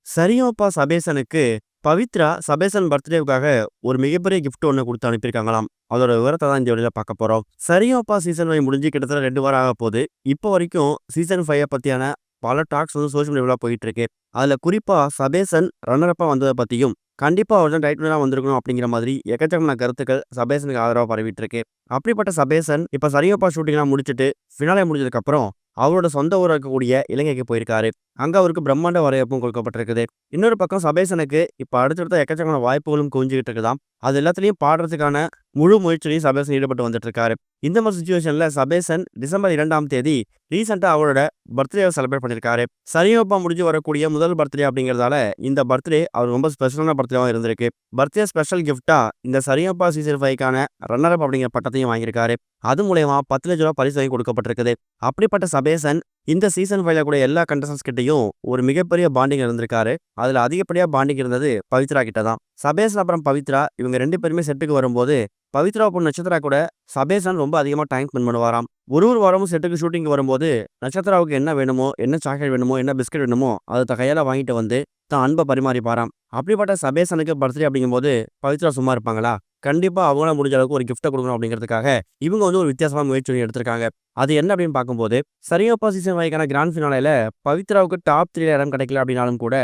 சரியப்பா சபேசனுக்கு பவித்ரா சபேசன் பர்த்டேவுக்காக ஒரு மிகப்பெரிய கிஃப்ட் ஒன்று கொடுத்து அனுப்பியிருக்காங்களாம். அதோட விவரத்தை தான் இந்த வீடியோல பார்க்க போறோம். சரியப்பா சீசன் 5 முடிஞ்சு கிட்டத்தட்ட 2 வாரம் ஆக போகுது. இப்போ வரைக்கும் சீசன் 5 பத்தியான பல டாக்ஸ் வந்து சோஷியல் மீடியாவில் போயிட்டு இருக்கு. அதில் குறிப்பா சபேசன் ரன்னரப்பா வந்ததை பற்றியும் கண்டிப்பா அவர் தான் டைட்டில் வந்திருக்கணும் அப்படிங்கிற மாதிரி எக்கச்சக்கமான கருத்துக்கள் சபேசனுக்கு ஆதரவாக பரவிட்டு இருக்கு. அப்படிப்பட்ட சபேசன் இப்போ சரியப்பா ஷூட்டிங்லாம் முடிச்சுட்டு ஃபினாலே முடிஞ்சதுக்கு அப்புறம் அவரோட சொந்த ஊரா இருக்கக்கூடிய இலங்கைக்கு போயிருக்காரு. அங்க அவருக்கு பிரம்மாண்ட வரவேற்பும் கொடுக்கப்பட்டிருக்குது. இன்னொரு பக்கம் சபேசனுக்கு இப்ப அடுத்தடுத்த எக்கச்சக்கமான வாய்ப்புகளும் குவிஞ்சுகிட்டு இருக்குதாம். அது எல்லாத்துலயும் பாடுறதுக்கான முழு முயற்சியிலையும் சபேசன் ஈடுபட்டு வந்துட்டு இருக்காரு. இந்த மாதிரி சுச்சுவேஷன்ல சபேசன் டிசம்பர் 2ஆம் தேதி ரீசெண்டா அவரோட பர்த்டேவை செலிப்ரேட் பண்ணியிருக்காரு. சரியப்பா முடிஞ்சு வரக்கூடிய முதல் பர்த்டே அப்படிங்கிறதால இந்த பர்த்டே அவர் ரொம்ப ஸ்பெஷலான பர்த்டேவா இருந்திருக்கு. பர்த்டே ஸ்பெஷல் கிஃப்டா இந்த சரியப்பா சீசன் 5க்கான ரன்னர் அப் அப்படிங்கிற பட்டத்தையும் வாங்கியிருக்காரு. அது மூலயமா 10 லட்ச ரூபாய் பரிசு வாங்கி கொடுக்கப்பட்டிருக்குது. அப்படிப்பட்ட சபேசன் இந்த சீசன் 5ல கூட எல்லா கண்டஸ்டன்ஸ் கிட்டையும் ஒரு மிகப்பெரிய பாண்டிங் இருந்திருக்காரு. அதுல அதிகப்படியா பாண்டிங் இருந்தது பவித்ரா கிட்ட தான். சபேசன் அப்புறம் பவித்ரா இவங்க 2 பேருமே செட்டுக்கு வரும்போது பவித்ரா பொண்ணு நட்சத்திரா கூட சபேசன் ரொம்ப அதிகமா டைம் ஸ்பெண்ட் பண்ணுவாராம். ஒரு வாரமும் செட்டுக்கு ஷூட்டிங் வரும்போது நட்சத்திராவுக்கு என்ன வேணுமோ, என்ன சாக்லேட் வேணுமோ, என்ன பிஸ்கட் வேணுமோ அதை கையால வாங்கிட்டு வந்து தான் அன்பை பரிமாறிப்பாராம். அப்படிப்பட்ட சபேசனுக்கு பர்த்டே அப்படிங்கும்போது பவித்ரா சும்மா இருப்பாங்களா? கண்டிப்பா அவங்களால முடிஞ்ச அளவுக்கு ஒரு கிஃப்ட்டை கொடுக்கணும் அப்படிங்கிறதுக்காக இவங்க வந்து ஒரு வித்தியாசமான முயற்சி எடுத்திருக்காங்க. அது என்ன அப்படின்னு பார்க்கும்போது சரியப்பா சீசன் 5க்கான கிராண்ட் ஃபினாலேல பவித்ராவுக்கு டாப் 3 இடம் கிடைக்கல அப்படின்னாலும் கூட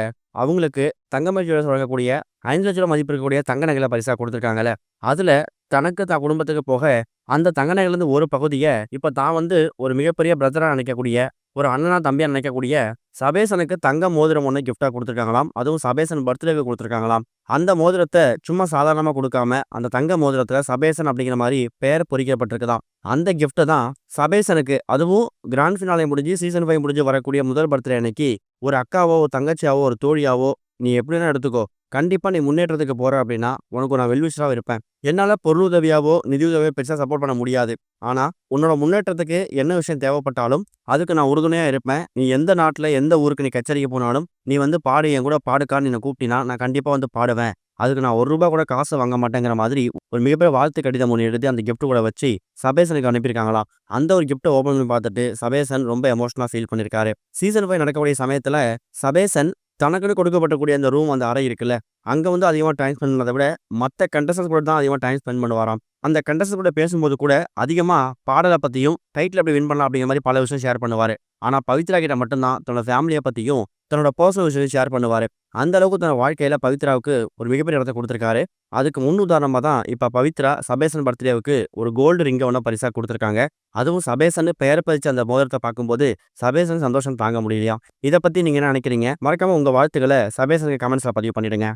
அவங்களுக்கு தங்கமணி ஜுவல்லர்ஸ் வழங்கக்கூடிய 5 லட்ச ரூபாய் மதிப்பு இருக்கக்கூடிய தங்க நகைகளை பரிசா கொடுத்துருக்காங்கல்ல. அதுல தனக்கு தான் குடும்பத்துக்கு போக அந்த தங்க நகையிலிருந்து ஒரு பகுதியை இப்ப தான் வந்து ஒரு மிகப்பெரிய பிரதரா நினைக்கக்கூடிய ஒரு அண்ணனா தம்பியா நினைக்கக்கூடிய சபேசனுக்கு தங்க மோதிரம் ஒன்று கிஃப்டா கொடுத்துருக்காங்களாம். அதுவும் சபேசன் பர்த்டேக்கு கொடுத்துருக்காங்களாம். அந்த மோதிரத்தை சும்மா சாதாரணமா கொடுக்காம அந்த தங்க மோதிரத்துல சபேசன் அப்படிங்கிற மாதிரி பெயர் பொறிக்கப்பட்டிருக்குதாம். அந்த கிஃப்ட்டை தான் சபேசனுக்கு, அதுவும் கிராண்ட் ஃபினாலே முடிஞ்சு சீசன் 5 முடிஞ்சு வரக்கூடிய முதல் பர்த்டே அன்னைக்கு ஒரு அக்காவோ, ஒரு தங்கச்சியாவோ, ஒரு தோழியாவோ நீ எப்படின்னா எடுத்துக்கோ. கண்டிப்பா நீ முன்னேற்றத்துக்கு போற அப்படின்னா உனக்கு நான் வெல்விஷராக இருப்பேன். என்னால பொருளுதவியாவோ, நிதி உதவியோ பெருசா சப்போர்ட் பண்ண முடியாது. ஆனா உன்னோட முன்னேற்றத்துக்கு என்ன விஷயம் தேவைப்பட்டாலும் அதுக்கு நான் உறுதுணையா இருப்பேன். நீ எந்த நாட்டுல எந்த ஊருக்கு நீ கச்சேரிக்கு போனாலும் நீ வந்து பாடு, என் கூட பாடுக்கான்னு என்னை கூப்பிட்டினா நான் கண்டிப்பா வந்து பாடுவேன். அதுக்கு நான் ₹1 கூட காசு வாங்க மாட்டேங்கிற மாதிரி ஒரு மிகப்பெரிய வாழ்த்து கடிதம் ஒன்று எழுதி அந்த கிஃப்ட் கூட வச்சு சபேசனுக்கு அனுப்பியிருக்காங்களாம். அந்த ஒரு கிஃப்ட்டை ஓப்பன் பண்ணி பார்த்துட்டு சபேசன் ரொம்ப எமோஷனலா ஃபீல் பண்ணியிருக்காரு. சீசன் 5 நடக்கக்கூடிய சமயத்துல சபேசன் தனக்குன்னு கொடுக்கப்படக்கூடிய அந்த ரூம், அந்த அறை இருக்குல்ல, அங்க வந்து அதிகமா டைம் ஸ்பெண்ட் பண்ணதை விட மத்த கண்டஸ்டன்ஸ் கூட தான் அதிகமா டைம் ஸ்பெண்ட் பண்ணுவாராம். அந்த கண்டஸ்டன்ஸ் கூட பேசும்போது கூட அதிகமா பாடலை பத்தியும் டைட்டில் எப்படி வின் பண்ணலாம் அப்படிங்கிற மாதிரி பல விஷயம் ஷேர் பண்ணுவாரு. ஆனா பவித்ரா கிட்ட மட்டும்தான் தன்னோட ஃபேமிலியை பத்தியும் தன்னோட பர்சனல் விஷயம் ஷேர் பண்ணுவாரு. அந்த அளவுக்கு தன்னோட வாழ்க்கையில பவித்ராவுக்கு ஒரு மிகப்பெரிய இடத்த கொடுத்துருக்காரு. அதுக்கு முன் உதாரணமா தான் இப்ப பவித்ரா சபேசன் பர்த்டேவுக்கு ஒரு கோல்டு ரிங்கை ஒன்று பரிசா கொடுத்துருக்காங்க. அதுவும் சபேசன் பெயர் பதிச்ச அந்த மோதிரத்தை பார்க்கும்போது சபேசன் சந்தோஷம் தாங்க முடியலையா? இதை பத்தி நீங்க என்ன நினைக்கிறீங்க? மறக்காம உங்க வாழ்த்துக்களை சபேசனுக்கு கமெண்ட்ஸ்ல பதிவு பண்ணிடுங்க.